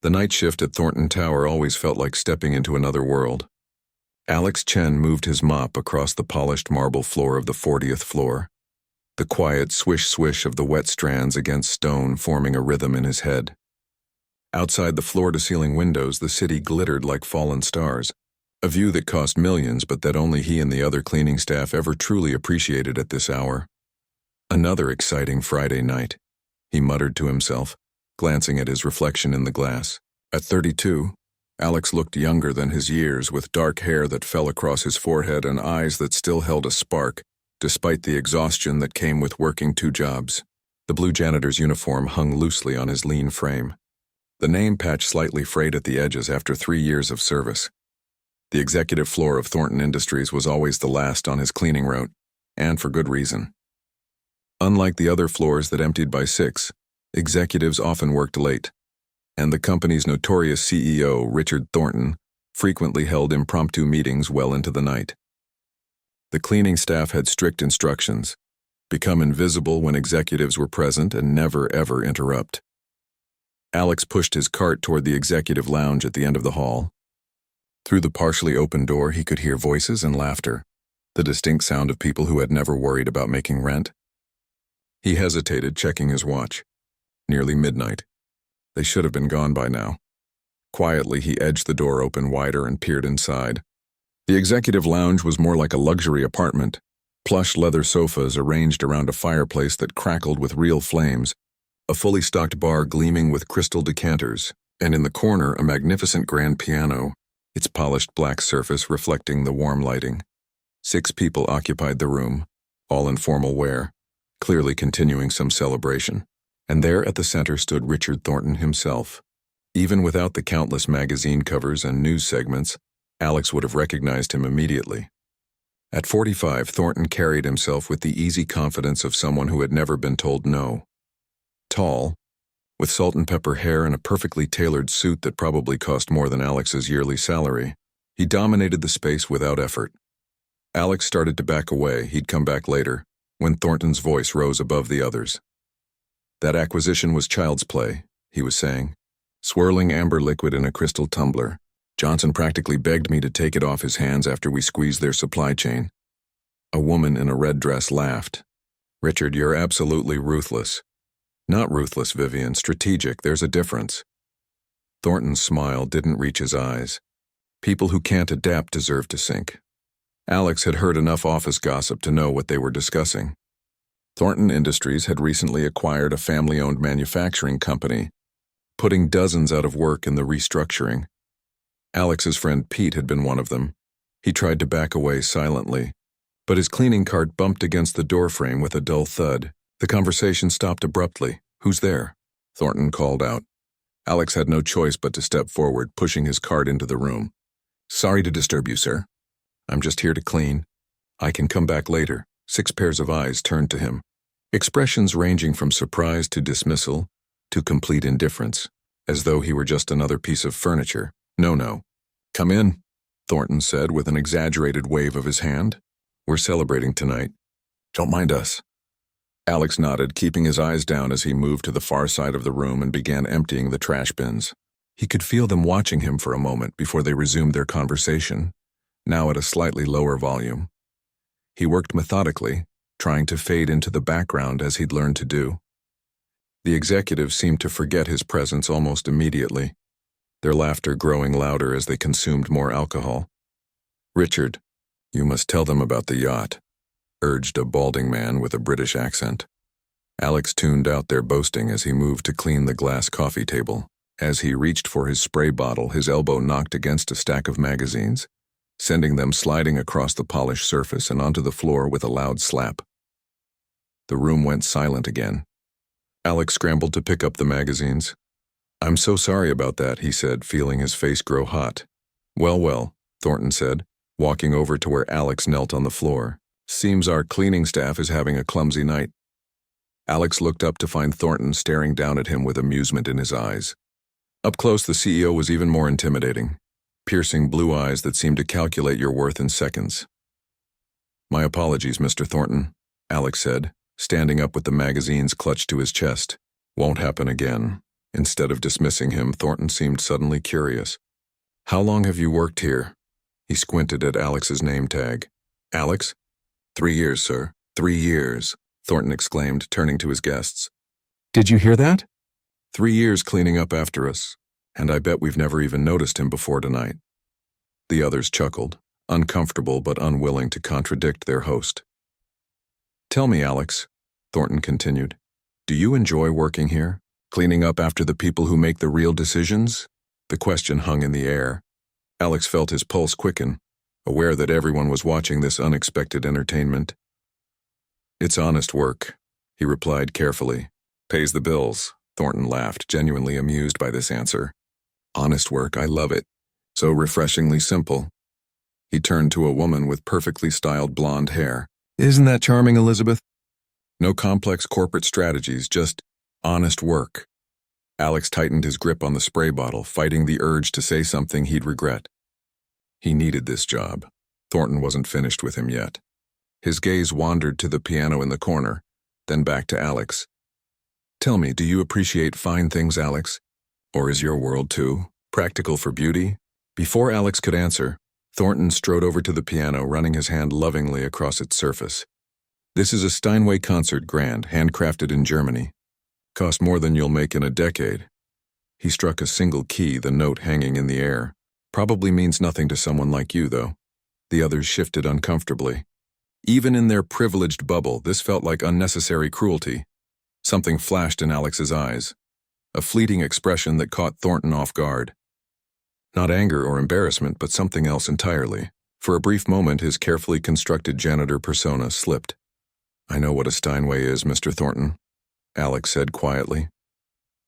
The night shift at Thornton Tower always felt like stepping into another world. Alex Chen moved his mop across the polished marble floor of the 40th floor, the quiet swish-swish of the wet strands against stone forming a rhythm in his head. Outside the floor-to-ceiling windows, the city glittered like fallen stars, a view that cost millions but that only he and the other cleaning staff ever truly appreciated at this hour. Another exciting Friday night, he muttered to himself, glancing at his reflection in the glass. At 32, Alex looked younger than his years, with dark hair that fell across his forehead and eyes that still held a spark, despite the exhaustion that came with working 2 jobs. The blue janitor's uniform hung loosely on his lean frame, the name patch slightly frayed at the edges after 3 years of service. The executive floor of Thornton Industries was always the last on his cleaning route, and for good reason. Unlike the other floors that emptied by 6, executives often worked late, and the company's notorious CEO, Richard Thornton, frequently held impromptu meetings well into the night. The cleaning staff had strict instructions: become invisible when executives were present and never ever interrupt. Alex pushed his cart toward the executive lounge at the end of the hall. Through the partially open door, he could hear voices and laughter, the distinct sound of people who had never worried about making rent. He hesitated, checking his watch. Nearly midnight. They should have been gone by now. Quietly, he edged the door open wider and peered inside. The executive lounge was more like a luxury apartment, plush leather sofas arranged around a fireplace that crackled with real flames, a fully stocked bar gleaming with crystal decanters, and in the corner a magnificent grand piano, its polished black surface reflecting the warm lighting. 6 people occupied the room, all in formal wear, clearly continuing some celebration. And there at the center stood Richard Thornton himself. Even without the countless magazine covers and news segments, Alex would have recognized him immediately. At 45, Thornton carried himself with the easy confidence of someone who had never been told no. Tall, with salt and pepper hair and a perfectly tailored suit that probably cost more than Alex's yearly salary, he dominated the space without effort. Alex started to back away. He'd come back later, when Thornton's voice rose above the others. That acquisition was child's play, he was saying, swirling amber liquid in a crystal tumbler. Johnson practically begged me to take it off his hands after we squeezed their supply chain. A woman in a red dress laughed. Richard, you're absolutely ruthless. Not ruthless, Vivian, strategic, there's a difference. Thornton's smile didn't reach his eyes. People who can't adapt deserve to sink. Alex had heard enough office gossip to know what they were discussing. Thornton Industries had recently acquired a family-owned manufacturing company, putting dozens out of work in the restructuring. Alex's friend Pete had been one of them. He tried to back away silently, but his cleaning cart bumped against the doorframe with a dull thud. The conversation stopped abruptly. "Who's there?" Thornton called out. Alex had no choice but to step forward, pushing his cart into the room. "Sorry to disturb you, sir. I'm just here to clean. I can come back later." 6 pairs of eyes turned to him, expressions ranging from surprise to dismissal to complete indifference, as though he were just another piece of furniture. No. "Come in," Thornton said with an exaggerated wave of his hand. "We're celebrating tonight. Don't mind us." Alex nodded, keeping his eyes down as he moved to the far side of the room and began emptying the trash bins. He could feel them watching him for a moment before they resumed their conversation, now at a slightly lower volume. He worked methodically, trying to fade into the background as he'd learned to do. The executives seemed to forget his presence almost immediately, their laughter growing louder as they consumed more alcohol. "Richard, you must tell them about the yacht," urged a balding man with a British accent. Alex tuned out their boasting as he moved to clean the glass coffee table. As he reached for his spray bottle, his elbow knocked against a stack of magazines, sending them sliding across the polished surface and onto the floor with a loud slap. The room went silent again. Alex scrambled to pick up the magazines. "I'm so sorry about that," he said, feeling his face grow hot. Well, Thornton said, walking over to where Alex knelt on the floor. "Seems our cleaning staff is having a clumsy night." Alex looked up to find Thornton staring down at him with amusement in his eyes. Up close, the CEO was even more intimidating. Piercing blue eyes that seemed to calculate your worth in seconds. "My apologies, Mr. Thornton," Alex said, standing up with the magazines clutched to his chest. "Won't happen again." Instead of dismissing him, Thornton seemed suddenly curious. "How long have you worked here?" He squinted at Alex's name tag. "Alex?" "3 years, sir. 3 years," Thornton exclaimed, turning to his guests. "Did you hear that?" 3 years cleaning up after us, and I bet we've never even noticed him before tonight." The others chuckled, uncomfortable but unwilling to contradict their host. "Tell me, Alex," Thornton continued, "do you enjoy working here? Cleaning up after the people who make the real decisions?" The question hung in the air. Alex felt his pulse quicken, aware that everyone was watching this unexpected entertainment. "It's honest work," he replied carefully. "Pays the bills." Thornton laughed, genuinely amused by this answer. "Honest work, I love it. So refreshingly simple." He turned to a woman with perfectly styled blonde hair. "Isn't that charming, Elizabeth? No complex corporate strategies, just honest work." Alex tightened his grip on the spray bottle, fighting the urge to say something he'd regret. He needed this job. Thornton wasn't finished with him yet. His gaze wandered to the piano in the corner, then back to Alex. "Tell me, do you appreciate fine things, Alex? Or is your world too practical for beauty?" Before Alex could answer, Thornton strode over to the piano, running his hand lovingly across its surface. "This is a Steinway concert grand, handcrafted in Germany. Cost more than you'll make in a decade." He struck a single key, the note hanging in the air. "Probably means nothing to someone like you, though." The others shifted uncomfortably. Even in their privileged bubble, this felt like unnecessary cruelty. Something flashed in Alex's eyes, a fleeting expression that caught Thornton off guard. Not anger or embarrassment, but something else entirely. For a brief moment, his carefully constructed janitor persona slipped. "I know what a Steinway is, Mr. Thornton," Alex said quietly.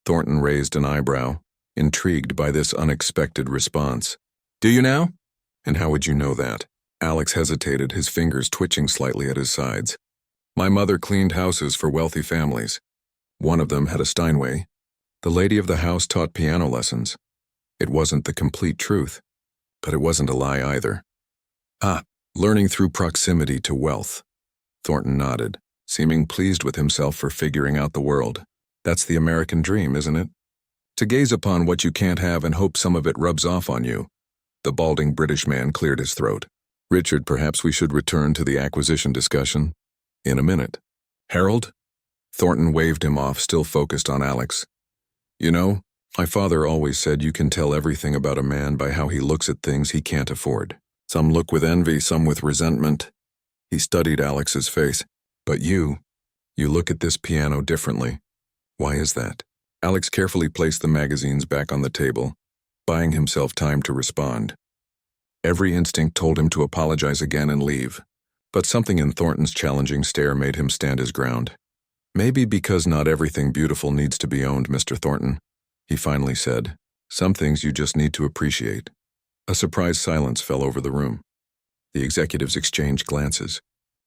Thornton raised an eyebrow, intrigued by this unexpected response. "Do you now? And how would you know that?" Alex hesitated, his fingers twitching slightly at his sides. "My mother cleaned houses for wealthy families. One of them had a Steinway. The lady of the house taught piano lessons. It wasn't the complete truth, but it wasn't a lie either." "Ah, learning through proximity to wealth." Thornton nodded, seeming pleased with himself for figuring out the world. "That's the American dream, isn't it? To gaze upon what you can't have and hope some of it rubs off on you." The balding British man cleared his throat. "Richard, perhaps we should return to the acquisition discussion in a minute." "Harold?" Thornton waved him off, still focused on Alex. "You know, my father always said you can tell everything about a man by how he looks at things he can't afford. Some look with envy, some with resentment." He studied Alex's face. "But you look at this piano differently. Why is that?" Alex carefully placed the magazines back on the table, buying himself time to respond. Every instinct told him to apologize again and leave, but something in Thornton's challenging stare made him stand his ground. "Maybe because not everything beautiful needs to be owned, Mr. Thornton," he finally said. "Some things you just need to appreciate." A surprised silence fell over the room. The executives exchanged glances,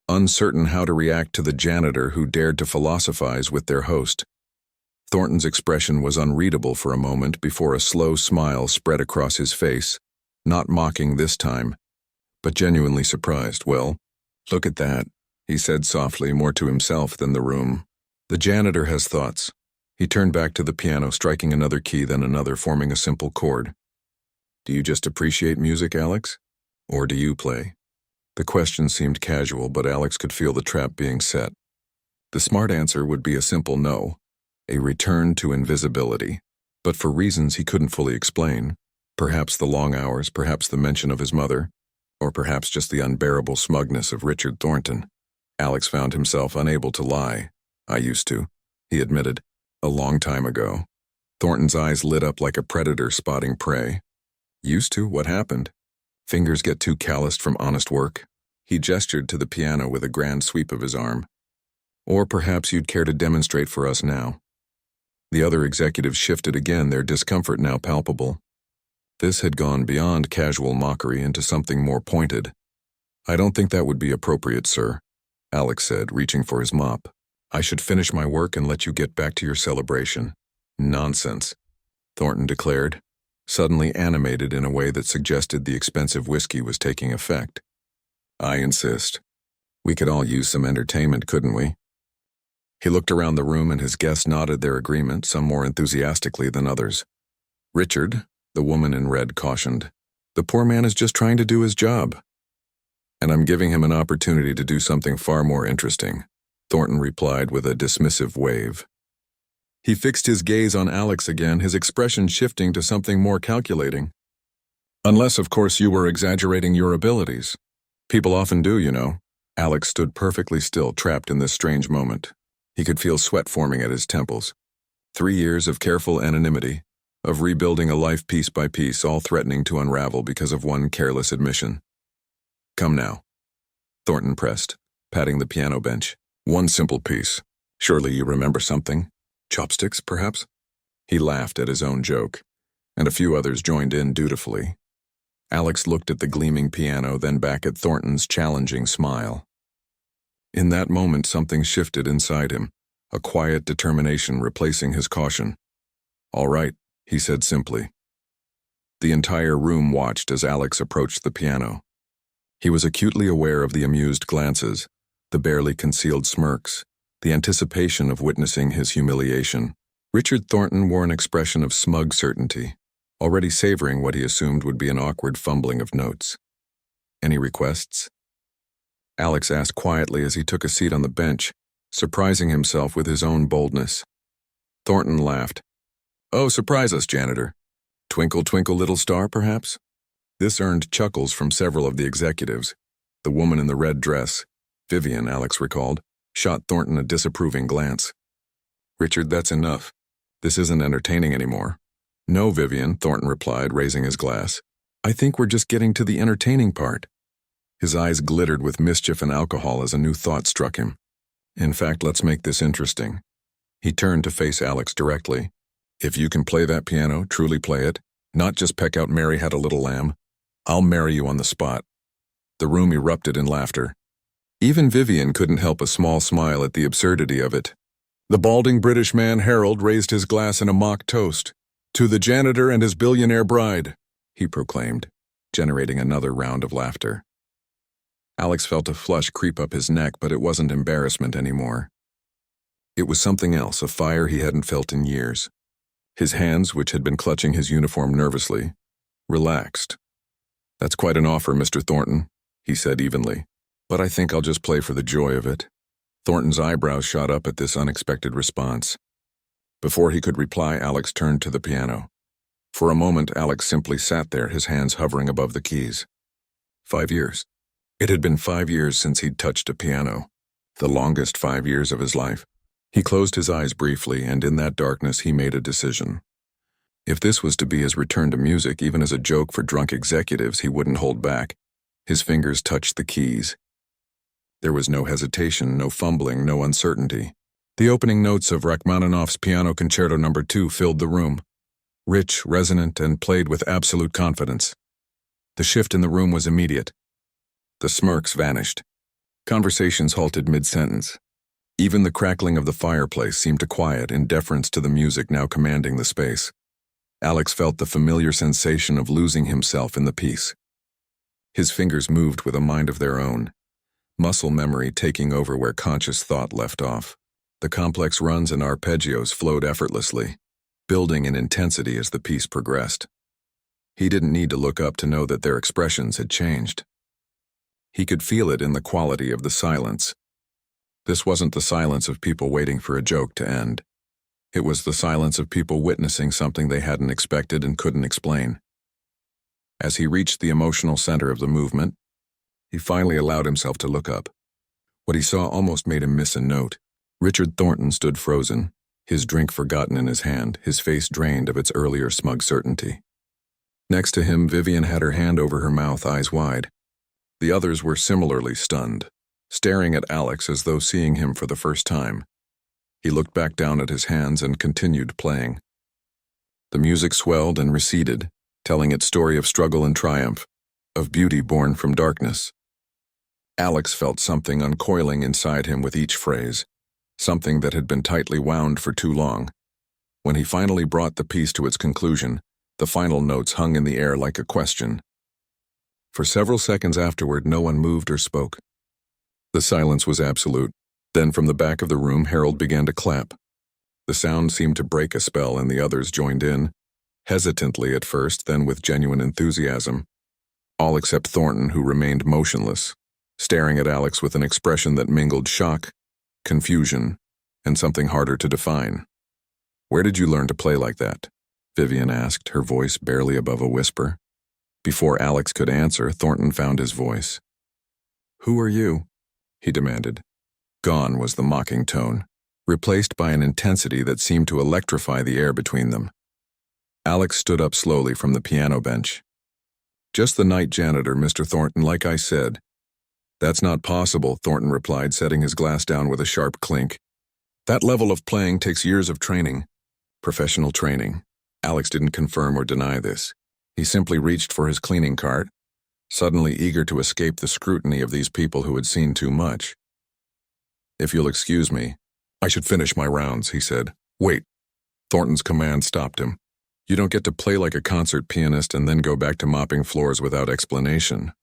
uncertain how to react to the janitor who dared to philosophize with their host. Thornton's expression was unreadable for a moment before a slow smile spread across his face, not mocking this time, but genuinely surprised. "Well, look at that," he said softly, more to himself than the room. "The janitor has thoughts." He turned back to the piano, striking another key, then another, forming a simple chord. "Do you just appreciate music, Alex? Or do you play?" The question seemed casual, but Alex could feel the trap being set. The smart answer would be a simple no, a return to invisibility. But for reasons he couldn't fully explain, perhaps the long hours, perhaps the mention of his mother, or perhaps just the unbearable smugness of Richard Thornton, Alex found himself unable to lie. "I used to," he admitted, "a long time ago." Thornton's eyes lit up like a predator spotting prey. "Used to? What happened? Fingers get too calloused from honest work?" He gestured to the piano with a grand sweep of his arm. "Or perhaps you'd care to demonstrate for us now." The other executives shifted again, their discomfort now palpable. This had gone beyond casual mockery into something more pointed. "I don't think that would be appropriate, sir," Alex said, reaching for his mop. "I should finish my work and let you get back to your celebration." "Nonsense," Thornton declared, suddenly animated in a way that suggested the expensive whiskey was taking effect. "I insist. We could all use some entertainment, couldn't we?" He looked around the room and his guests nodded their agreement, some more enthusiastically than others. "Richard," the woman in red cautioned, "the poor man is just trying to do his job. And I'm giving him an opportunity to do something far more interesting," Thornton replied with a dismissive wave. He fixed his gaze on Alex again, his expression shifting to something more calculating. "Unless, of course, you were exaggerating your abilities. People often do, you know." Alex stood perfectly still, trapped in this strange moment. He could feel sweat forming at his temples. 3 years of careful anonymity, of rebuilding a life piece by piece, all threatening to unravel because of one careless admission. "Come now," Thornton pressed, patting the piano bench. "One simple piece. Surely you remember something? Chopsticks, perhaps?" He laughed at his own joke, and a few others joined in dutifully. Alex looked at the gleaming piano, then back at Thornton's challenging smile. In that moment, something shifted inside him, a quiet determination replacing his caution. "All right," he said simply. The entire room watched as Alex approached the piano. He was acutely aware of the amused glances, the barely concealed smirks, the anticipation of witnessing his humiliation. Richard Thornton wore an expression of smug certainty, already savoring what he assumed would be an awkward fumbling of notes. "Any requests?" Alex asked quietly as he took a seat on the bench, surprising himself with his own boldness. Thornton laughed. "Oh, surprise us, Janitor. Twinkle, twinkle, little star, perhaps?" This earned chuckles from several of the executives. The woman in the red dress, Vivian, Alex recalled, shot Thornton a disapproving glance. "Richard, that's enough. This isn't entertaining anymore." "No, Vivian," Thornton replied, raising his glass. "I think we're just getting to the entertaining part." His eyes glittered with mischief and alcohol as a new thought struck him. "In fact, let's make this interesting." He turned to face Alex directly. "If you can play that piano, truly play it, not just peck out 'Mary Had a Little Lamb,' I'll marry you on the spot." The room erupted in laughter. Even Vivian couldn't help a small smile at the absurdity of it. The balding British man Harold raised his glass in a mock toast. "To the janitor and his billionaire bride," he proclaimed, generating another round of laughter. Alex felt a flush creep up his neck, but it wasn't embarrassment anymore. It was something else, a fire he hadn't felt in years. His hands, which had been clutching his uniform nervously, relaxed. "That's quite an offer, Mr. Thornton," he said evenly, "but I think I'll just play for the joy of it." Thornton's eyebrows shot up at this unexpected response. Before he could reply, Alex turned to the piano. For a moment, Alex simply sat there, his hands hovering above the keys. 5 years. It had been 5 years since he'd touched a piano, the longest 5 years of his life. He closed his eyes briefly, and in that darkness he made a decision. If this was to be his return to music, even as a joke for drunk executives, he wouldn't hold back. His fingers touched the keys. There was no hesitation, no fumbling, no uncertainty. The opening notes of Rachmaninoff's Piano Concerto No. 2 filled the room, rich, resonant, and played with absolute confidence. The shift in the room was immediate. The smirks vanished. Conversations halted mid-sentence. Even the crackling of the fireplace seemed to quiet in deference to the music now commanding the space. Alex felt the familiar sensation of losing himself in the piece. His fingers moved with a mind of their own, muscle memory taking over where conscious thought left off. The complex runs and arpeggios flowed effortlessly, building in intensity as the piece progressed. He didn't need to look up to know that their expressions had changed. He could feel it in the quality of the silence. This wasn't the silence of people waiting for a joke to end. It was the silence of people witnessing something they hadn't expected and couldn't explain. As he reached the emotional center of the movement, he finally allowed himself to look up. What he saw almost made him miss a note. Richard Thornton stood frozen, his drink forgotten in his hand, his face drained of its earlier smug certainty. Next to him, Vivian had her hand over her mouth, eyes wide. The others were similarly stunned, staring at Alex as though seeing him for the first time. He looked back down at his hands and continued playing. The music swelled and receded, telling its story of struggle and triumph, of beauty born from darkness. Alex felt something uncoiling inside him with each phrase, something that had been tightly wound for too long. When he finally brought the piece to its conclusion, the final notes hung in the air like a question. For several seconds afterward, no one moved or spoke. The silence was absolute, Then from the back of the room, Harold began to clap. The sound seemed to break a spell, and the others joined in, hesitantly at first, then with genuine enthusiasm. All except Thornton, who remained motionless, staring at Alex with an expression that mingled shock, confusion, and something harder to define. "Where did you learn to play like that?" Vivian asked, her voice barely above a whisper. Before Alex could answer, Thornton found his voice. "Who are you?" he demanded. Gone was the mocking tone, replaced by an intensity that seemed to electrify the air between them. Alex stood up slowly from the piano bench. "Just the night janitor, Mr. Thornton, like I said." "That's not possible," Thornton replied, setting his glass down with a sharp clink. "That level of playing takes years of training." Professional training. Alex didn't confirm or deny this. He simply reached for his cleaning cart, suddenly eager to escape the scrutiny of these people who had seen too much. "If you'll excuse me, I should finish my rounds," he said. "Wait." Thornton's command stopped him. "You don't get to play like a concert pianist and then go back to mopping floors without explanation."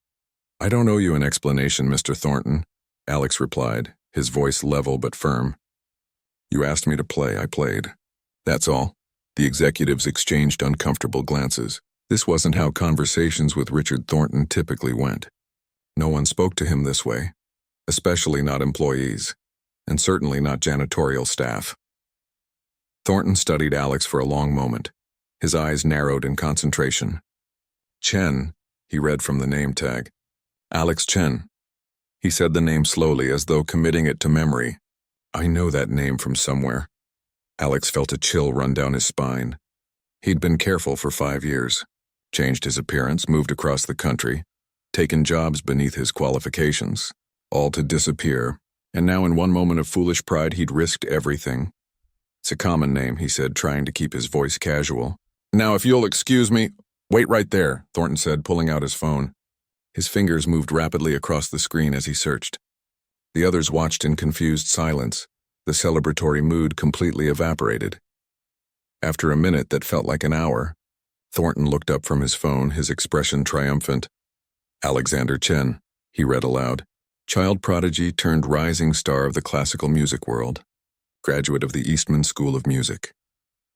"I don't owe you an explanation, Mr. Thornton," Alex replied, his voice level but firm. "You asked me to play, I played. That's all." The executives exchanged uncomfortable glances. This wasn't how conversations with Richard Thornton typically went. No one spoke to him this way, especially not employees, and certainly not janitorial staff. Thornton studied Alex for a long moment. His eyes narrowed in concentration. "Chen," he read from the name tag. "Alex Chen." He said the name slowly, as though committing it to memory. "I know that name from somewhere." Alex felt a chill run down his spine. He'd been careful for 5 years, changed his appearance, moved across the country, taken jobs beneath his qualifications, all to disappear, and now in one moment of foolish pride he'd risked everything. "It's a common name," he said, trying to keep his voice casual. "Now, if you'll excuse me—" "Wait right there," Thornton said, pulling out his phone. His fingers moved rapidly across the screen as he searched. The others watched in confused silence. The celebratory mood completely evaporated. After a minute that felt like an hour, Thornton looked up from his phone, his expression triumphant. "Alexander Chen," he read aloud. "Child prodigy turned rising star of the classical music world. Graduate of the Eastman School of Music.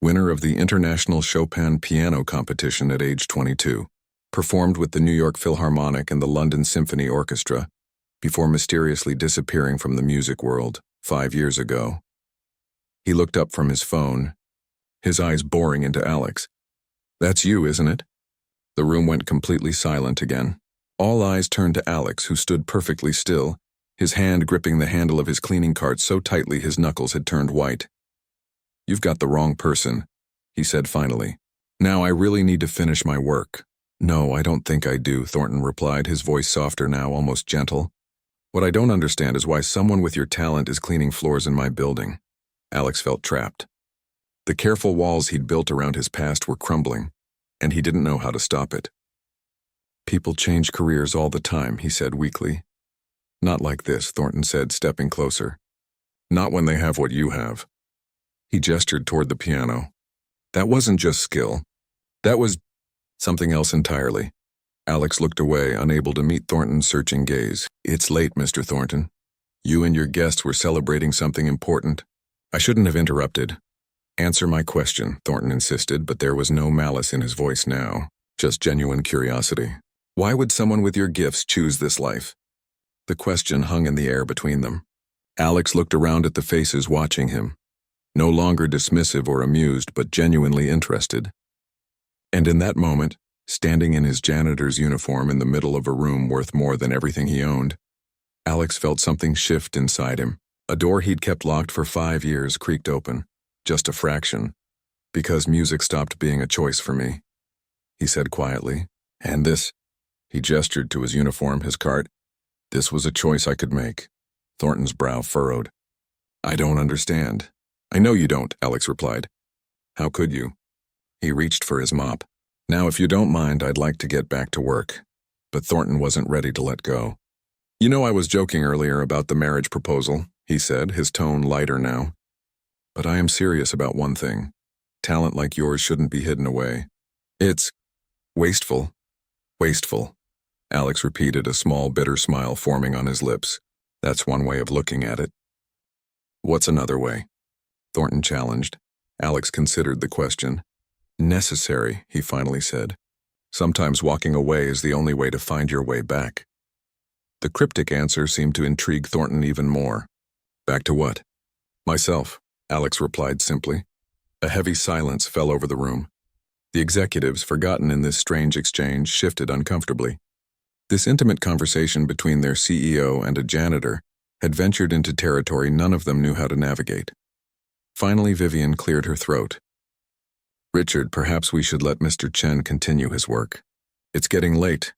Winner of the International Chopin Piano Competition at age 22. Performed with the New York Philharmonic and the London Symphony Orchestra, before mysteriously disappearing from the music world 5 years ago." He looked up from his phone, his eyes boring into Alex. "That's you, isn't it?" The room went completely silent again. All eyes turned to Alex, who stood perfectly still, his hand gripping the handle of his cleaning cart so tightly his knuckles had turned white. "You've got the wrong person," he said finally. "Now I really need to finish my work." "No, I don't think I do," Thornton replied, his voice softer now, almost gentle. "What I don't understand is why someone with your talent is cleaning floors in my building." Alex felt trapped. The careful walls he'd built around his past were crumbling, and he didn't know how to stop it. "People change careers all the time," he said weakly. "Not like this," Thornton said, stepping closer. "Not when they have what you have." He gestured toward the piano. "That wasn't just skill. That was something else entirely." Alex looked away, unable to meet Thornton's searching gaze. "It's late, Mr. Thornton. You and your guests were celebrating something important. I shouldn't have interrupted." "Answer my question," Thornton insisted, but there was no malice in his voice now, just genuine curiosity. "Why would someone with your gifts choose this life?" The question hung in the air between them. Alex looked around at the faces watching him, no longer dismissive or amused, but genuinely interested. And in that moment, standing in his janitor's uniform in the middle of a room worth more than everything he owned, Alex felt something shift inside him. A door he'd kept locked for 5 years creaked open, just a fraction, "because music stopped being a choice for me," he said quietly. "And this," he gestured to his uniform, his cart, "this was a choice I could make." Thornton's brow furrowed. "I don't understand." "I know you don't," Alex replied. "How could you?" He reached for his mop. "Now, if you don't mind, I'd like to get back to work." But Thornton wasn't ready to let go. "You know, I was joking earlier about the marriage proposal," he said, his tone lighter now. "But I am serious about one thing. Talent like yours shouldn't be hidden away. It's wasteful." "Wasteful," Alex repeated, a small bitter smile forming on his lips. "That's one way of looking at it." What's another way? Thornton challenged. Alex considered the question. Necessary, he finally said. Sometimes walking away is the only way to find your way back. The cryptic answer seemed to intrigue Thornton even more. Back to what? Myself, Alex replied simply. A heavy silence fell over the room. The executives, forgotten in this strange exchange, shifted uncomfortably. This intimate conversation between their CEO and a janitor had ventured into territory none of them knew how to navigate. Finally, Vivian cleared her throat. Richard, perhaps we should let Mr. Chen continue his work. It's getting late.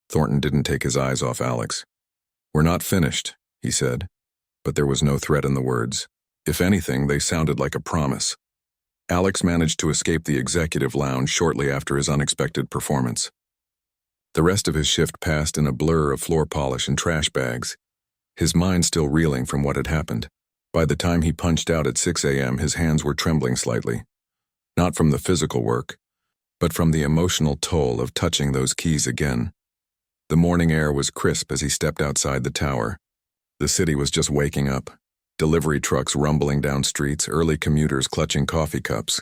Thornton didn't take his eyes off Alex. We're not finished, he said, but there was no threat in the words. If anything, they sounded like a promise. Alex managed to escape the executive lounge shortly after his unexpected performance. The rest of his shift passed in a blur of floor polish and trash bags, his mind still reeling from what had happened. By the time he punched out at 6 a.m., his hands were trembling slightly. Not from the physical work, but from the emotional toll of touching those keys again. The morning air was crisp as he stepped outside the tower. The city was just waking up. Delivery trucks rumbling down streets, early commuters clutching coffee cups.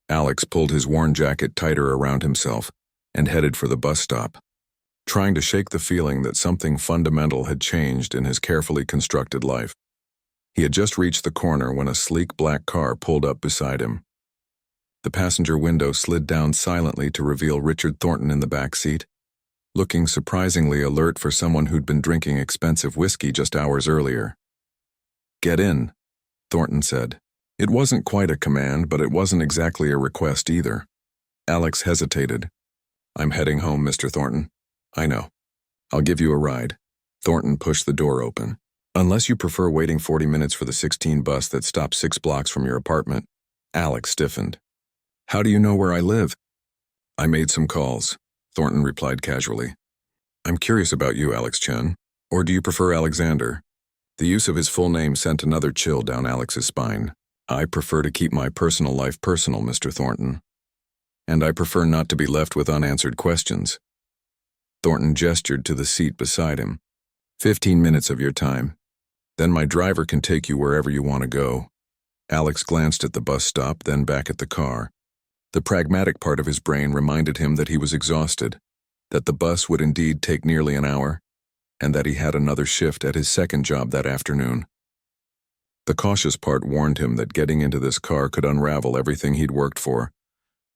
Alex pulled his worn jacket tighter around himself and headed for the bus stop, trying to shake the feeling that something fundamental had changed in his carefully constructed life. He had just reached the corner when a sleek black car pulled up beside him. The passenger window slid down silently to reveal Richard Thornton in the back seat, looking surprisingly alert for someone who'd been drinking expensive whiskey just hours earlier. Get in, Thornton said. It wasn't quite a command, but it wasn't exactly a request either. Alex hesitated. I'm heading home, Mr. Thornton. I know. I'll give you a ride. Thornton pushed the door open. Unless you prefer waiting 40 minutes for the 16 bus that stops 6 blocks from your apartment. Alex stiffened. How do you know where I live? I made some calls, Thornton replied casually. I'm curious about you, Alex Chen. Or do you prefer Alexander? The use of his full name sent another chill down Alex's spine. I prefer to keep my personal life personal, Mr. Thornton. And I prefer not to be left with unanswered questions. Thornton gestured to the seat beside him. 15 minutes of your time. Then my driver can take you wherever you want to go. Alex glanced at the bus stop, then back at the car. The pragmatic part of his brain reminded him that he was exhausted, that the bus would indeed take nearly an hour, and that he had another shift at his second job that afternoon. The cautious part warned him that getting into this car could unravel everything he'd worked for.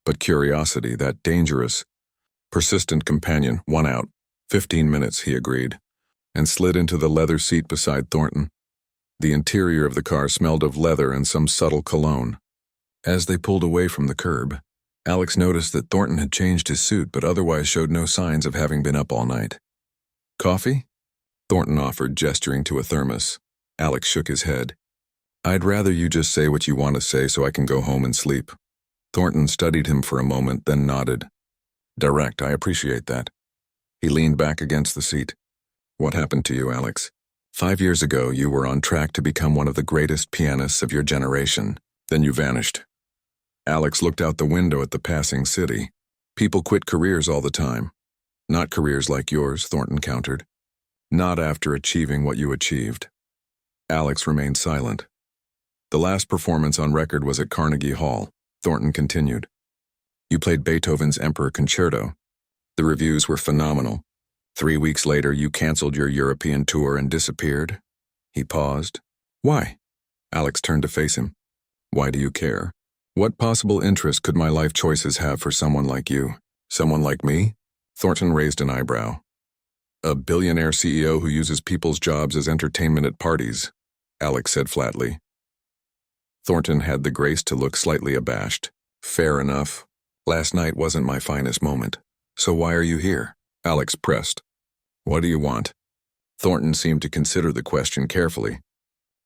But curiosity, that dangerous, persistent companion, won out. 15 minutes, he agreed, and slid into the leather seat beside Thornton. The interior of the car smelled of leather and some subtle cologne. As they pulled away from the curb, Alex noticed that Thornton had changed his suit but otherwise showed no signs of having been up all night. Coffee? Thornton offered, gesturing to a thermos. Alex shook his head. I'd rather you just say what you want to say so I can go home and sleep. Thornton studied him for a moment, then nodded. Direct, I appreciate that. He leaned back against the seat. What happened to you, Alex? 5 years ago, you were on track to become one of the greatest pianists of your generation. Then you vanished. Alex looked out the window at the passing city. People quit careers all the time. Not careers like yours, Thornton countered. Not after achieving what you achieved. Alex remained silent. The last performance on record was at Carnegie Hall, Thornton continued. You played Beethoven's Emperor Concerto. The reviews were phenomenal. 3 weeks later, you canceled your European tour and disappeared. He paused. Why? Alex turned to face him. Why do you care? What possible interest could my life choices have for someone like you? Someone like me? Thornton raised an eyebrow. A billionaire CEO who uses people's jobs as entertainment at parties, Alex said flatly. Thornton had the grace to look slightly abashed. Fair enough. Last night wasn't my finest moment. So why are you here? Alex pressed. What do you want? Thornton seemed to consider the question carefully.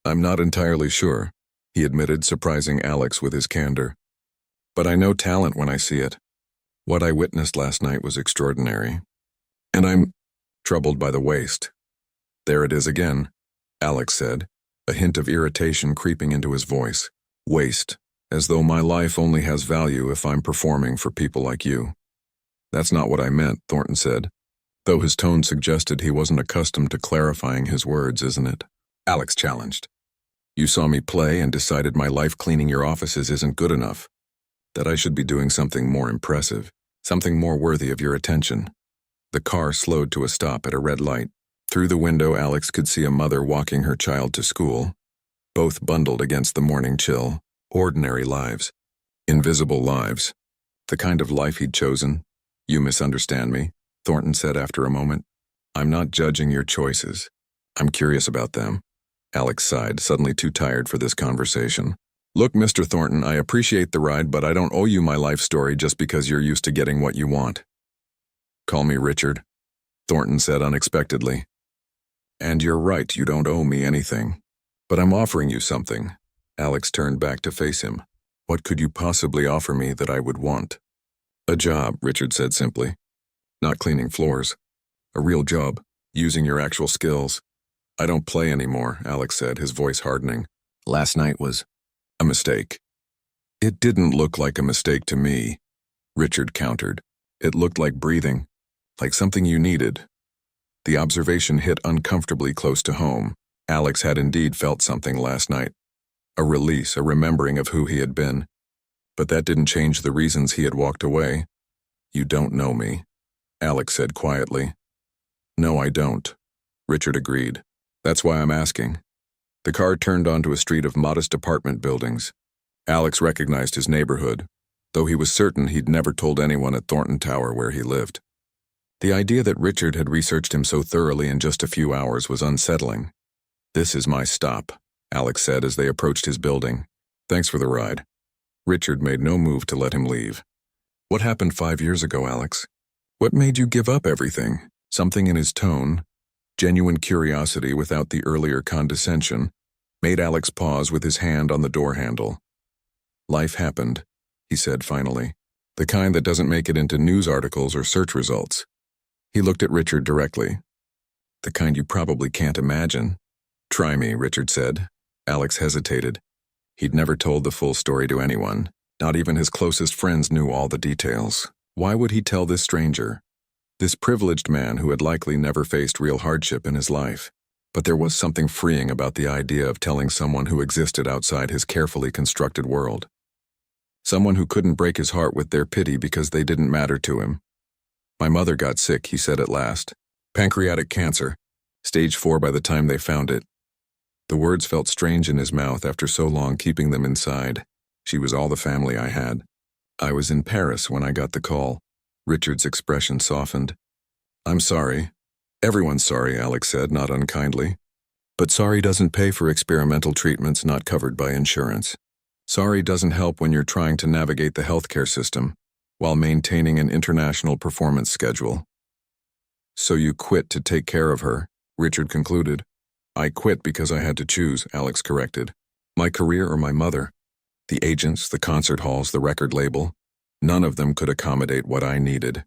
I'm not entirely sure, he admitted, surprising Alex with his candor. But I know talent when I see it. What I witnessed last night was extraordinary. And I'm troubled by the waste. There it is again, Alex said, a hint of irritation creeping into his voice. Waste, as though my life only has value if I'm performing for people like you. That's not what I meant, Thornton said, though his tone suggested he wasn't accustomed to clarifying his words, isn't it? Alex challenged. You saw me play and decided my life cleaning your offices isn't good enough. That I should be doing something more impressive, something more worthy of your attention. The car slowed to a stop at a red light. Through the window, Alex could see a mother walking her child to school, both bundled against the morning chill. Ordinary lives. Invisible lives. The kind of life he'd chosen. You misunderstand me, Thornton said after a moment. I'm not judging your choices. I'm curious about them. Alex sighed, suddenly too tired for this conversation. Look, Mr. Thornton, I appreciate the ride, but I don't owe you my life story just because you're used to getting what you want. Call me Richard, Thornton said unexpectedly. And you're right, you don't owe me anything. But I'm offering you something. Alex turned back to face him. What could you possibly offer me that I would want? A job, Richard said simply. Not cleaning floors. A real job, using your actual skills. I don't play anymore, Alex said, his voice hardening. Last night was a mistake. It didn't look like a mistake to me, Richard countered. It looked like breathing, like something you needed. The observation hit uncomfortably close to home. Alex had indeed felt something last night. A release, a remembering of who he had been. But that didn't change the reasons he had walked away. You don't know me, Alex said quietly. No, I don't, Richard agreed. That's why I'm asking. The car turned onto a street of modest apartment buildings. Alex recognized his neighborhood, though he was certain he'd never told anyone at Thornton Tower where he lived. The idea that Richard had researched him so thoroughly in just a few hours was unsettling. This is my stop, Alex said as they approached his building. Thanks for the ride. Richard made no move to let him leave. What happened 5 years ago, Alex? What made you give up everything? Something in his tone, genuine curiosity without the earlier condescension, made Alex pause with his hand on the door handle. Life happened, he said finally. The kind that doesn't make it into news articles or search results. He looked at Richard directly. The kind you probably can't imagine. Try me, Richard said. Alex hesitated. He'd never told the full story to anyone. Not even his closest friends knew all the details. Why would he tell this stranger? This privileged man who had likely never faced real hardship in his life. But there was something freeing about the idea of telling someone who existed outside his carefully constructed world. Someone who couldn't break his heart with their pity because they didn't matter to him. My mother got sick, he said at last. Pancreatic cancer. Stage 4 by the time they found it. The words felt strange in his mouth after so long keeping them inside. She was all the family I had. I was in Paris when I got the call. Richard's expression softened. I'm sorry. Everyone's sorry, Alex said, not unkindly. But sorry doesn't pay for experimental treatments not covered by insurance. Sorry doesn't help when you're trying to navigate the healthcare system while maintaining an international performance schedule. So you quit to take care of her, Richard concluded. I quit because I had to choose, Alex corrected. My career or my mother? The agents, the concert halls, the record label. None of them could accommodate what I needed.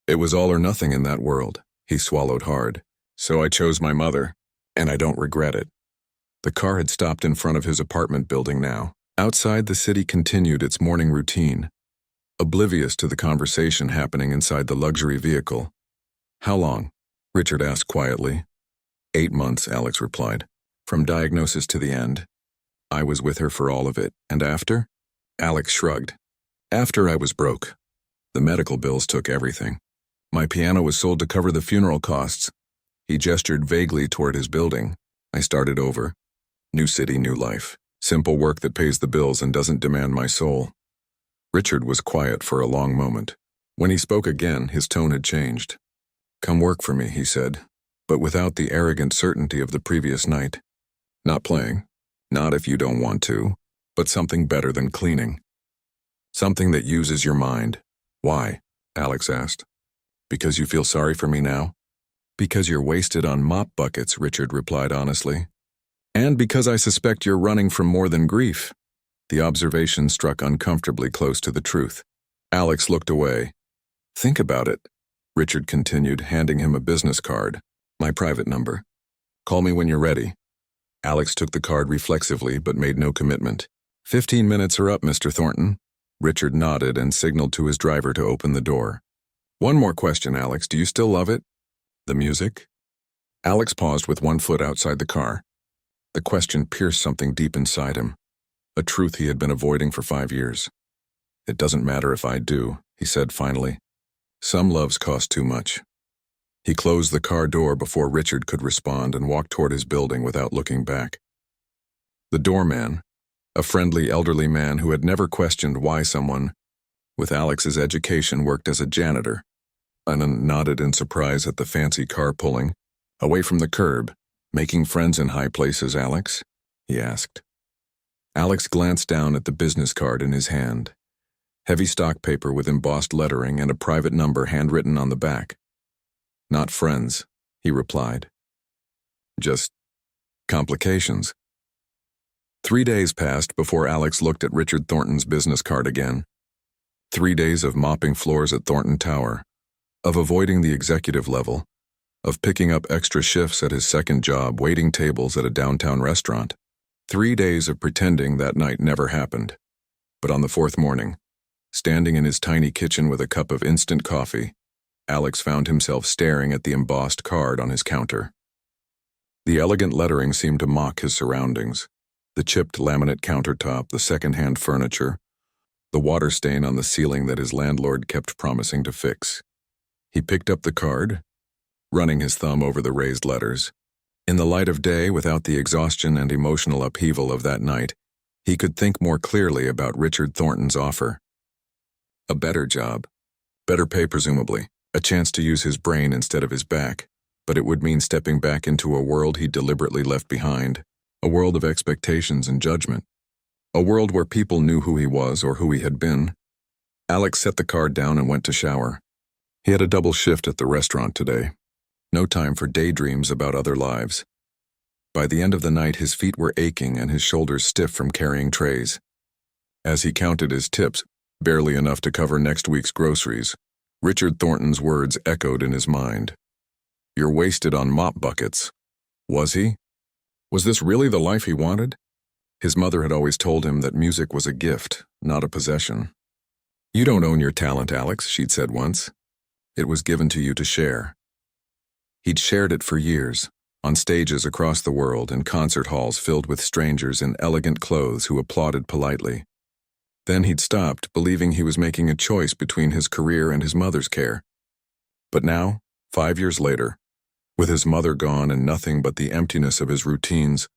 It was all or nothing in that world. He swallowed hard. So I chose my mother, and I don't regret it. The car had stopped in front of his apartment building now. Outside, the city continued its morning routine, oblivious to the conversation happening inside the luxury vehicle. How long? Richard asked quietly. 8 months, Alex replied. From diagnosis to the end. I was with her for all of it. And after? Alex shrugged. After I was broke. The medical bills took everything. My piano was sold to cover the funeral costs. He gestured vaguely toward his building. I started over. New city, new life. Simple work that pays the bills and doesn't demand my soul. Richard was quiet for a long moment. When he spoke again, his tone had changed. Come work for me, he said, but without the arrogant certainty of the previous night. Not playing. Not if you don't want to, but something better than cleaning. Something that uses your mind. Why? Alex asked. Because you feel sorry for me now? Because you're wasted on mop buckets, Richard replied honestly. And because I suspect you're running from more than grief. The observation struck uncomfortably close to the truth. Alex looked away. Think about it, Richard continued, handing him a business card. My private number. Call me when you're ready. Alex took the card reflexively but made no commitment. 15 minutes are up, Mr. Thornton. Richard nodded and signaled to his driver to open the door. One more question, Alex. Do you still love it? The music? Alex paused with one foot outside the car. The question pierced something deep inside him, a truth he had been avoiding for 5 years. "It doesn't matter if I do," he said finally. "Some loves cost too much." He closed the car door before Richard could respond and walked toward his building without looking back. The doorman, a friendly elderly man who had never questioned why someone with Alex's education worked as a janitor, nodded in surprise at the fancy car pulling away from the curb. "Making friends in high places, Alex?" he asked. Alex glanced down at the business card in his hand. Heavy stock paper with embossed lettering and a private number handwritten on the back. "Not friends," he replied. "Just complications." 3 days passed before Alex looked at Richard Thornton's business card again. 3 days of mopping floors at Thornton Tower, of avoiding the executive level, of picking up extra shifts at his second job waiting tables at a downtown restaurant. 3 days of pretending that night never happened. But on the 4th morning, standing in his tiny kitchen with a cup of instant coffee, Alex found himself staring at the embossed card on his counter. The elegant lettering seemed to mock his surroundings. The chipped laminate countertop, the second-hand furniture, the water stain on the ceiling that his landlord kept promising to fix. He picked up the card, running his thumb over the raised letters. In the light of day, without the exhaustion and emotional upheaval of that night, he could think more clearly about Richard Thornton's offer. A better job. Better pay, presumably. A chance to use his brain instead of his back. But it would mean stepping back into a world he deliberately left behind. A world of expectations and judgment. A world where people knew who he was or who he had been. Alex set the card down and went to shower. He had a double shift at the restaurant today. No time for daydreams about other lives. By the end of the night, his feet were aching and his shoulders stiff from carrying trays. As he counted his tips, barely enough to cover next week's groceries, Richard Thornton's words echoed in his mind. "You're wasted on mop buckets." Was he? Was this really the life he wanted? His mother had always told him that music was a gift, not a possession. "You don't own your talent, Alex," she'd said once. "It was given to you to share." He'd shared it for years, on stages across the world, in concert halls filled with strangers in elegant clothes who applauded politely. Then he'd stopped, believing he was making a choice between his career and his mother's care. But now, 5 years later, with his mother gone and nothing but the emptiness of his routines,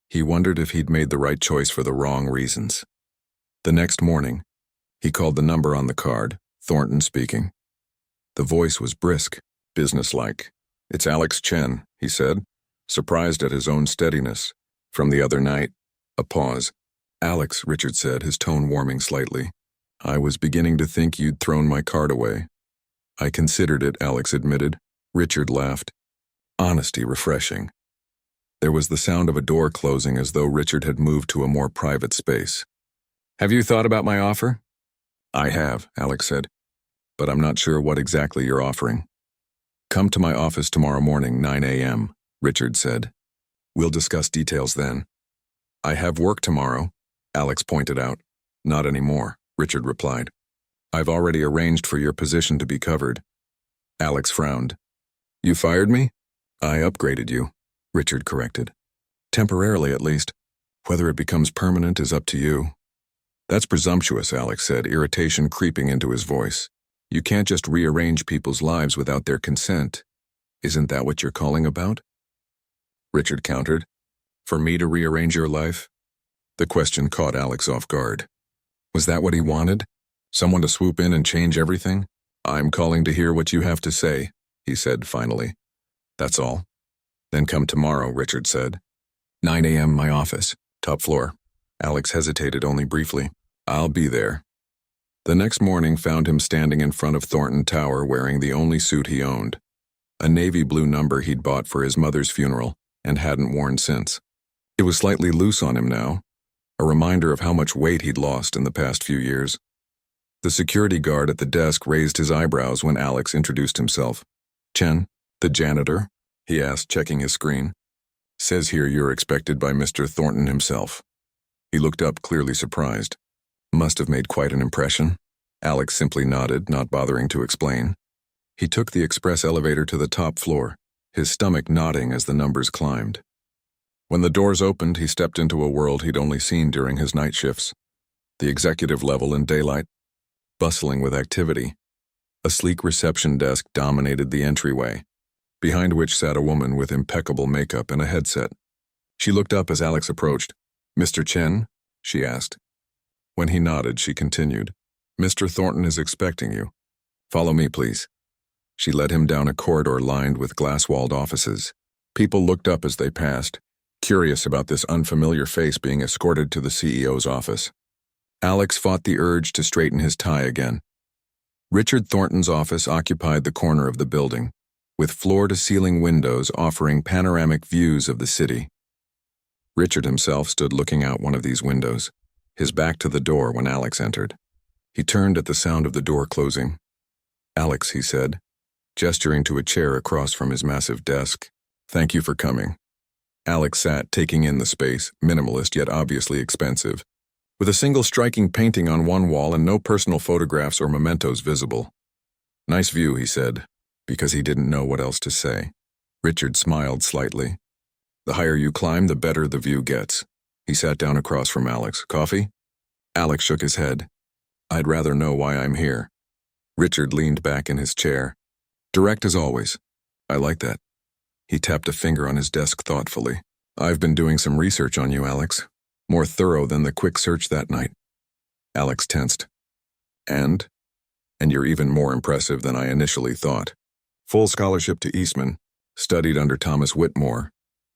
he wondered if he'd made the right choice for the wrong reasons. The next morning, he called the number on the card, Thornton speaking. The voice was brisk, businesslike. "It's Alex Chen," he said, surprised at his own steadiness. "From the other night." A pause. "Alex," Richard said, his tone warming slightly. "I was beginning to think you'd thrown my card away." "I considered it," Alex admitted. Richard laughed. Honesty refreshing. There was the sound of a door closing as though Richard had moved to a more private space. "Have you thought about my offer?" "I have," Alex said, "but I'm not sure what exactly you're offering." "Come to my office tomorrow morning, 9 a.m., Richard said. "We'll discuss details then." "I have work tomorrow," Alex pointed out. "Not anymore," Richard replied. "I've already arranged for your position to be covered." Alex frowned. "You fired me?" "I upgraded you," Richard corrected. "Temporarily, at least. Whether it becomes permanent is up to you." "That's presumptuous," Alex said, irritation creeping into his voice. "You can't just rearrange people's lives without their consent. Isn't that what you're calling about?" Richard countered. "For me to rearrange your life?" The question caught Alex off guard. Was that what he wanted? Someone to swoop in and change everything? "I'm calling to hear what you have to say," he said finally. "That's all." "Then come tomorrow," Richard said. 9 a.m. my office, top floor. Alex hesitated only briefly. "I'll be there." The next morning found him standing in front of Thornton Tower wearing the only suit he owned, a navy blue number he'd bought for his mother's funeral and hadn't worn since. It was slightly loose on him now, a reminder of how much weight he'd lost in the past few years. The security guard at the desk raised his eyebrows when Alex introduced himself. "Chen, the janitor?" he asked, checking his screen. "Says here you're expected by Mr. Thornton himself." He looked up, clearly surprised. Must have made quite an impression. Alex simply nodded, not bothering to explain. He took the express elevator to the top floor, his stomach knotting as the numbers climbed. When the doors opened, he stepped into a world he'd only seen during his night shifts. The executive level in daylight, bustling with activity. A sleek reception desk dominated the entryway, behind which sat a woman with impeccable makeup and a headset. She looked up as Alex approached. "Mr. Chen?" she asked. When he nodded, she continued. "Mr. Thornton is expecting you. Follow me, please." She led him down a corridor lined with glass-walled offices. People looked up as they passed, curious about this unfamiliar face being escorted to the CEO's office. Alex fought the urge to straighten his tie again. Richard Thornton's office occupied the corner of the building, with floor-to-ceiling windows offering panoramic views of the city. Richard himself stood looking out one of these windows, his back to the door when Alex entered. He turned at the sound of the door closing. "Alex," he said, gesturing to a chair across from his massive desk. "Thank you for coming." Alex sat, taking in the space, minimalist yet obviously expensive, with a single striking painting on one wall and no personal photographs or mementos visible. "Nice view," he said, because he didn't know what else to say. Richard smiled slightly. "The higher you climb, the better the view gets." He sat down across from Alex. "Coffee?" Alex shook his head. "I'd rather know why I'm here." Richard leaned back in his chair. "Direct as always." "I like that." He tapped a finger on his desk thoughtfully. "I've been doing some research on you, Alex. More thorough than the quick search that night." Alex tensed. And you're even more impressive than I initially thought. Full scholarship to Eastman. Studied under Thomas Whitmore.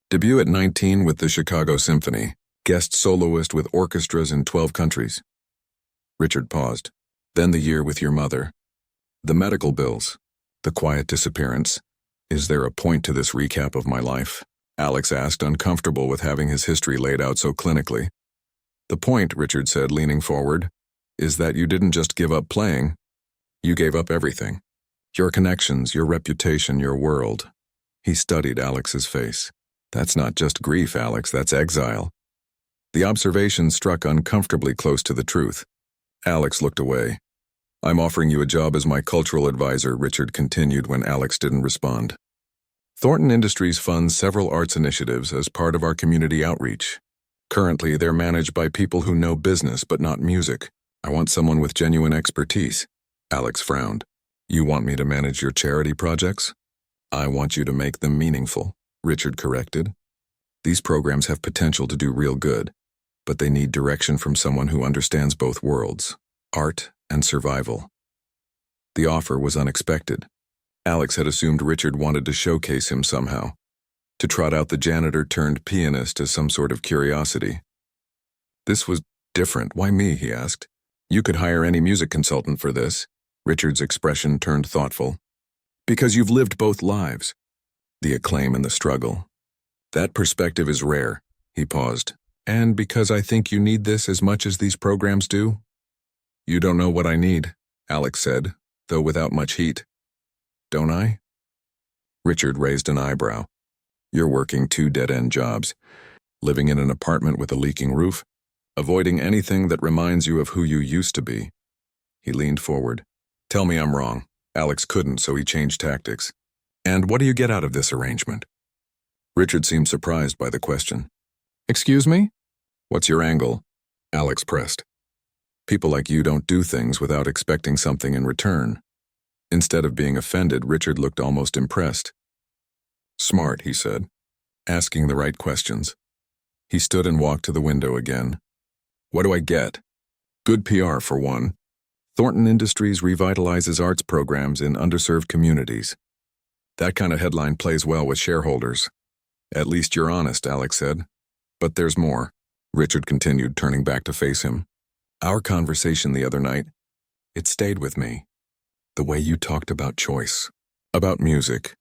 Debut at 19 with the Chicago Symphony. Guest soloist with orchestras in 12 countries. Richard paused. "Then the year with your mother. The medical bills. The quiet disappearance. Is there a point to this recap of my life?" Alex asked, uncomfortable with having his history laid out so clinically. "The point," Richard said, leaning forward, "is that you didn't just give up playing. You gave up everything. Your connections, your reputation, your world." He studied Alex's face. "That's not just grief, Alex, that's exile." The observation struck uncomfortably close to the truth. Alex looked away. "I'm offering you a job as my cultural advisor," Richard continued when Alex didn't respond. "Thornton Industries funds several arts initiatives as part of our community outreach. Currently, they're managed by people who know business but not music. I want someone with genuine expertise." Alex frowned. "You want me to manage your charity projects?" "I want you to make them meaningful," Richard corrected. "These programs have potential to do real good, but they need direction from someone who understands both worlds, art and survival." The offer was unexpected. Alex had assumed Richard wanted to showcase him somehow, to trot out the janitor turned pianist as some sort of curiosity. This was different. "Why me?" he asked. "You could hire any music consultant for this." Richard's expression turned thoughtful. "Because you've lived both lives, the acclaim and the struggle. That perspective is rare." He paused. "And because I think you need this as much as these programs do." "You don't know what I need," Alex said, though without much heat. "Don't I?" Richard raised an eyebrow. "You're working 2 dead-end jobs, living in an apartment with a leaking roof, avoiding anything that reminds you of who you used to be." He leaned forward. "Tell me I'm wrong." Alex couldn't, so he changed tactics. "And what do you get out of this arrangement?" Richard seemed surprised by the question. "Excuse me? What's your angle?" Alex pressed. "People like you don't do things without expecting something in return." Instead of being offended, Richard looked almost impressed. "Smart," he said, asking the right questions. He stood and walked to the window again. "What do I get?" "Good PR for one. Thornton Industries revitalizes arts programs in underserved communities." "That kind of headline plays well with shareholders." "At least you're honest," Alex said. "But there's more," Richard continued, turning back to face him. "Our conversation the other night, it stayed with me. The way you talked about choice, about music."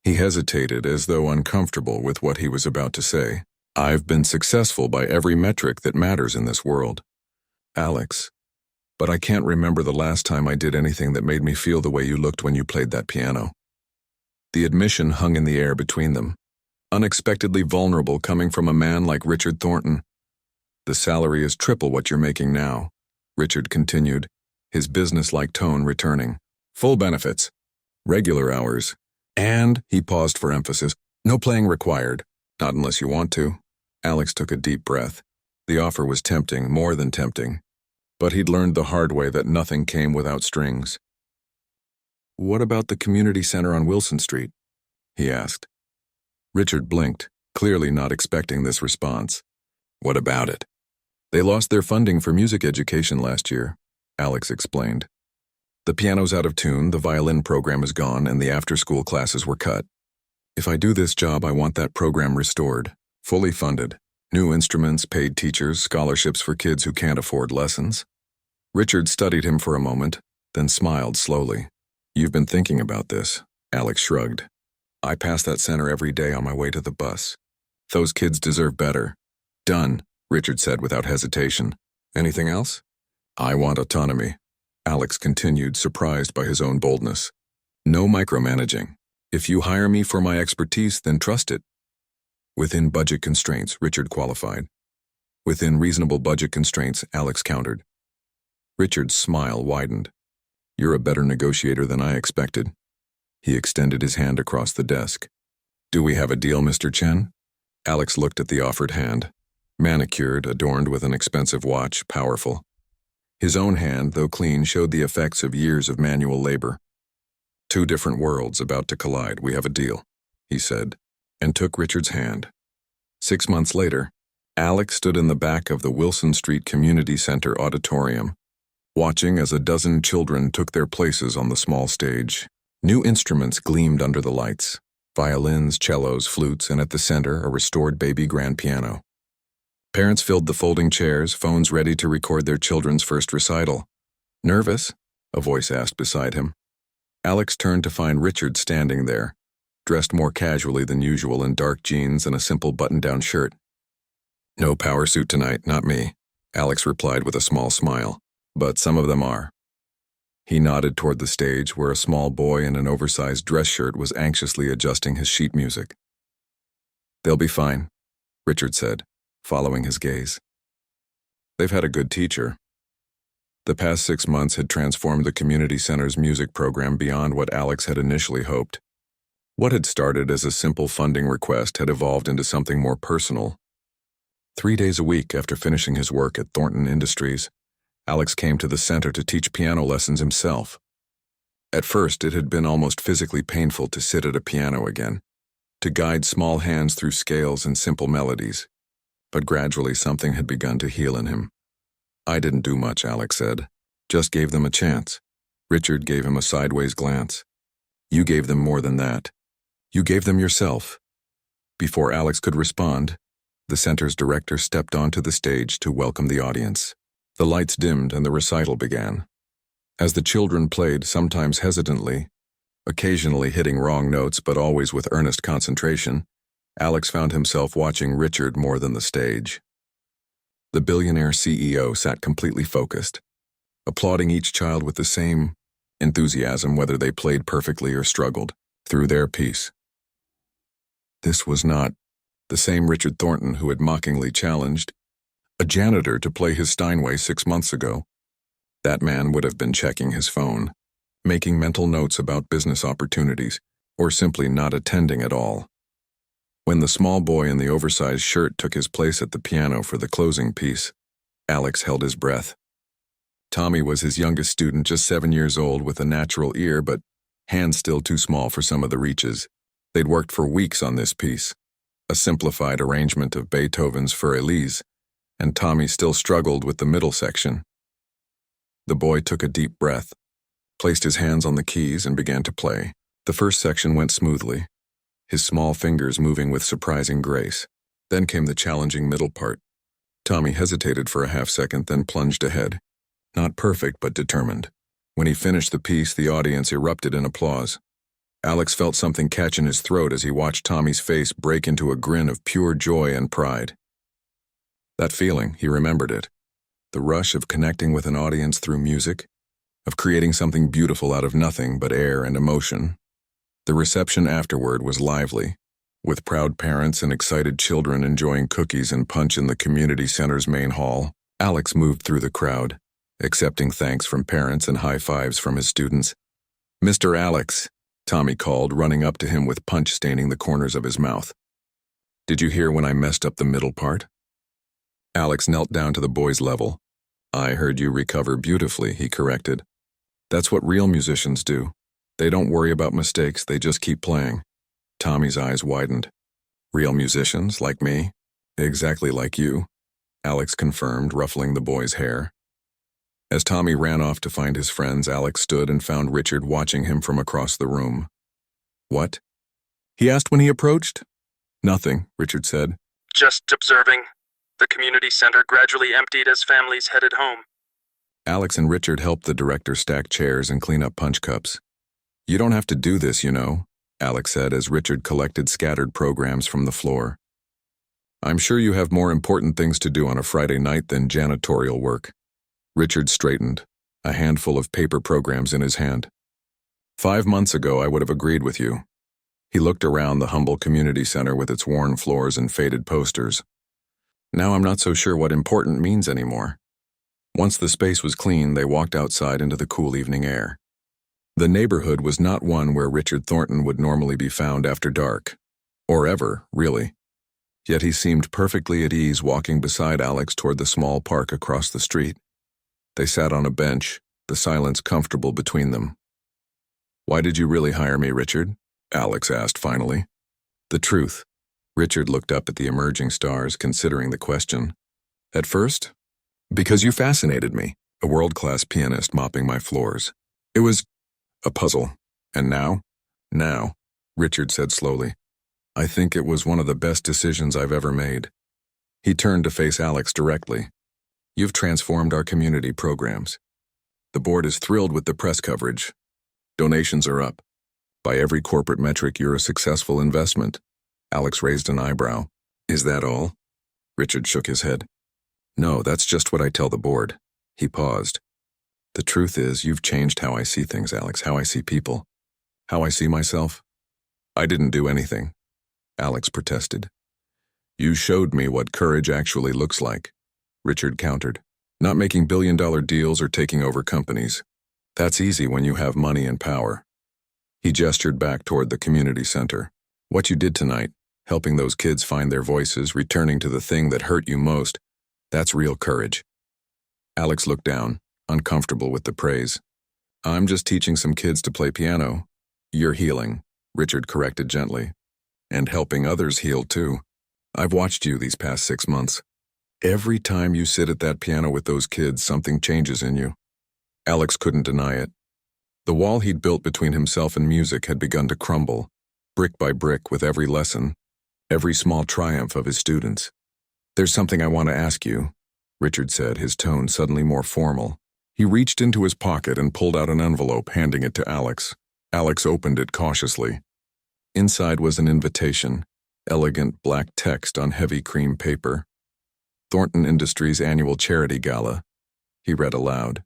He hesitated as though uncomfortable with what he was about to say. "I've been successful by every metric that matters in this world, Alex. But I can't remember the last time I did anything that made me feel the way you looked when you played that piano." The admission hung in the air between them, unexpectedly vulnerable coming from a man like Richard Thornton. "The salary is triple what you're making now," Richard continued, his business-like tone returning. "Full benefits, regular hours, and," he paused for emphasis, "no playing required, not unless you want to." Alex took a deep breath. The offer was tempting, more than tempting. But he'd learned the hard way that nothing came without strings. "What about the community center on Wilson Street?" he asked. Richard blinked, clearly not expecting this response. "What about it?" "They lost their funding for music education last year," Alex explained. "The piano's out of tune, the violin program is gone, and the after-school classes were cut. If I do this job, I want that program restored, fully funded. New instruments, paid teachers, scholarships for kids who can't afford lessons." Richard studied him for a moment, then smiled slowly. "You've been thinking about this," Alex shrugged. "I pass that center every day on my way to the bus. Those kids deserve better." "Done," Richard said without hesitation. "Anything else?" "I want autonomy," Alex continued, surprised by his own boldness. "No micromanaging. If you hire me for my expertise, then trust it." "Within budget constraints," Richard qualified. "Within reasonable budget constraints," Alex countered. Richard's smile widened. "You're a better negotiator than I expected." He extended his hand across the desk. "Do we have a deal, Mr. Chen?" Alex looked at the offered hand. Manicured, adorned with an expensive watch, powerful. His own hand, though clean, showed the effects of years of manual labor. "Two different worlds about to collide. We have a deal," he said, and took Richard's hand. 6 months later, Alex stood in the back of the Wilson Street Community Center auditorium, watching as a dozen children took their places on the small stage. New instruments gleamed under the lights: violins, cellos, flutes, and at the center, a restored baby grand piano. Parents filled the folding chairs, phones ready to record their children's first recital. "Nervous?" a voice asked beside him. Alex turned to find Richard standing there, dressed more casually than usual in dark jeans and a simple button-down shirt. "No power suit tonight, not me," Alex replied with a small smile. "But some of them are." He nodded toward the stage where a small boy in an oversized dress shirt was anxiously adjusting his sheet music. "They'll be fine," Richard said, following his gaze. "They've had a good teacher." The past 6 months had transformed the community center's music program beyond what Alex had initially hoped. What had started as a simple funding request had evolved into something more personal. 3 days a week after finishing his work at Thornton Industries, Alex came to the center to teach piano lessons himself. At first, it had been almost physically painful to sit at a piano again, to guide small hands through scales and simple melodies. But gradually something had begun to heal in him. "I didn't do much," Alex said. "Just gave them a chance." Richard gave him a sideways glance. "You gave them more than that. You gave them yourself." Before Alex could respond, the center's director stepped onto the stage to welcome the audience. The lights dimmed and the recital began. As the children played, sometimes hesitantly, occasionally hitting wrong notes but always with earnest concentration, Alex found himself watching Richard more than the stage. The Billionaire CEO sat completely focused, applauding each child with the same enthusiasm whether they played perfectly or struggled through their piece. This was not the same Richard Thornton who had mockingly challenged a janitor to play his Steinway 6 months ago. That man would have been checking his phone, making mental notes about business opportunities, or simply not attending at all. When the small boy in the oversized shirt took his place at the piano for the closing piece, Alex held his breath. Tommy was his youngest student, just 7 years old, with a natural ear but hands still too small for some of the reaches. They'd worked for weeks on this piece, a simplified arrangement of Beethoven's Für Elise, and Tommy still struggled with the middle section. The boy took a deep breath, placed his hands on the keys, and began to play. The first section went smoothly, his small fingers moving with surprising grace. Then came the challenging middle part. Tommy hesitated for a half-second, then plunged ahead. Not perfect, but determined. When he finished the piece, the audience erupted in applause. Alex felt something catch in his throat as he watched Tommy's face break into a grin of pure joy and pride. That feeling, he remembered it. The rush of connecting with an audience through music, of creating something beautiful out of nothing but air and emotion. The reception afterward was lively, with proud parents and excited children enjoying cookies and punch in the community center's main hall. Alex moved through the crowd, accepting thanks from parents and high fives from his students. "Mr. Alex," Tommy called, running up to him with punch staining the corners of his mouth. Did you hear when I messed up the middle part? Alex knelt down to the boy's level. I heard you recover beautifully, he corrected. That's what real musicians do. They don't worry about mistakes, they just keep playing. Tommy's eyes widened. Real musicians, like me? Exactly like you, Alex confirmed, ruffling the boy's hair. As Tommy ran off to find his friends, Alex stood and found Richard watching him from across the room. What? He asked when he approached. Nothing, Richard said. Just observing. The community center gradually emptied as families headed home. Alex and Richard helped the director stack chairs and clean up punch cups. You don't have to do this, you know, Alex said as Richard collected scattered programs from the floor. I'm sure you have more important things to do on a Friday night than janitorial work. Richard straightened, a handful of paper programs in his hand. 5 months ago, I would have agreed with you. He looked around the humble community center with its worn floors and faded posters. Now I'm not so sure what important means anymore. Once the space was clean, they walked outside into the cool evening air. The neighborhood was not one where Richard Thornton would normally be found after dark. Or ever, really. Yet he seemed perfectly at ease walking beside Alex toward the small park across the street. They sat on a bench, the silence comfortable between them. Why did you really hire me, Richard? Alex asked finally. The truth. Richard looked up at the emerging stars, considering the question. At first, because you fascinated me, a world-class pianist mopping my floors. It was a puzzle. And now? Now, Richard said slowly. I think it was one of the best decisions I've ever made. He turned to face Alex directly. You've transformed our community programs. The board is thrilled with the press coverage. Donations are up. By every corporate metric, you're a successful investment. Alex raised an eyebrow. Is that all? Richard shook his head. No, that's just what I tell the board. He paused. The truth is, you've changed how I see things, Alex, how I see people. How I see myself. I didn't do anything, Alex protested. You showed me what courage actually looks like, Richard countered. Not making billion-dollar deals or taking over companies. That's easy when you have money and power. He gestured back toward the community center. What you did tonight, helping those kids find their voices, returning to the thing that hurt you most, that's real courage. Alex looked down, uncomfortable with the praise. I'm just teaching some kids to play piano. You're healing, Richard corrected gently. And helping others heal too. I've watched you these past 6 months. Every time you sit at that piano with those kids, something changes in you. Alex couldn't deny it. The wall he'd built between himself and music had begun to crumble, brick by brick with every lesson, every small triumph of his students. There's something I want to ask you, Richard said, his tone suddenly more formal. He reached into his pocket and pulled out an envelope, handing it to Alex. Alex opened it cautiously. Inside was an invitation, elegant black text on heavy cream paper. Thornton Industries Annual Charity Gala, he read aloud.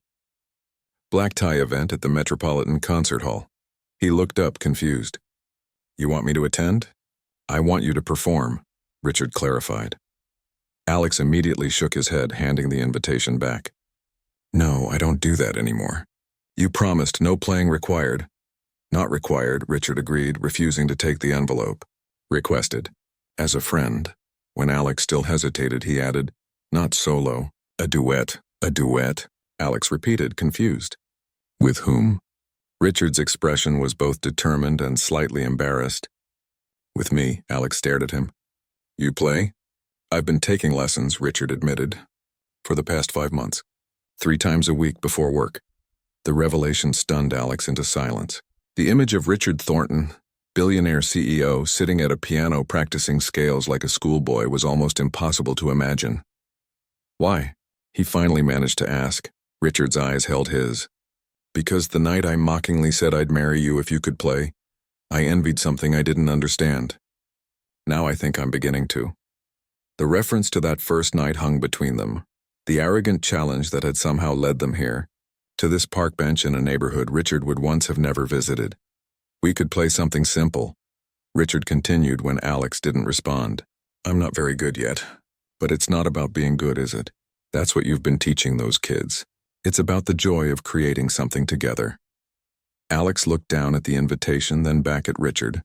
Black tie event at the Metropolitan Concert Hall. He looked up, confused. You want me to attend? I want you to perform, Richard clarified. Alex immediately shook his head, handing the invitation back. No, I don't do that anymore. You promised no playing required. Not required, Richard agreed, refusing to take the envelope. Requested. As a friend. When Alex still hesitated, he added, not solo. A duet. A duet, Alex repeated, confused. With whom? Richard's expression was both determined and slightly embarrassed. With me, Alex stared at him. You play? I've been taking lessons, Richard admitted, for the past 5 months. 3 times a week before work. The revelation stunned Alex into silence. The image of Richard Thornton, billionaire CEO, sitting at a piano practicing scales like a schoolboy was almost impossible to imagine. Why? He finally managed to ask. Richard's eyes held his. Because the night I mockingly said I'd marry you if you could play, I envied something I didn't understand. Now I think I'm beginning to. The reference to that first night hung between them, the arrogant challenge that had somehow led them here, to this park bench in a neighborhood Richard would once have never visited. We could play something simple, Richard continued when Alex didn't respond. I'm not very good yet, but it's not about being good, is it? That's what you've been teaching those kids. It's about the joy of creating something together. Alex looked down at the invitation, then back at Richard.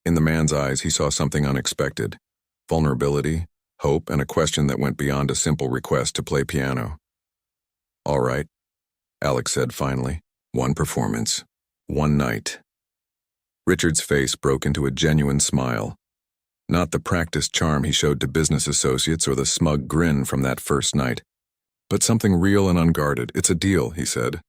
In the man's eyes, he saw something unexpected. vulnerability, hope, and a question that went beyond a simple request to play piano. "All right," Alex said finally. "One performance. One night." Richard's face broke into a genuine smile. Not the practiced charm he showed to business associates or the smug grin from that first night, but something real and unguarded. "It's a deal," he said.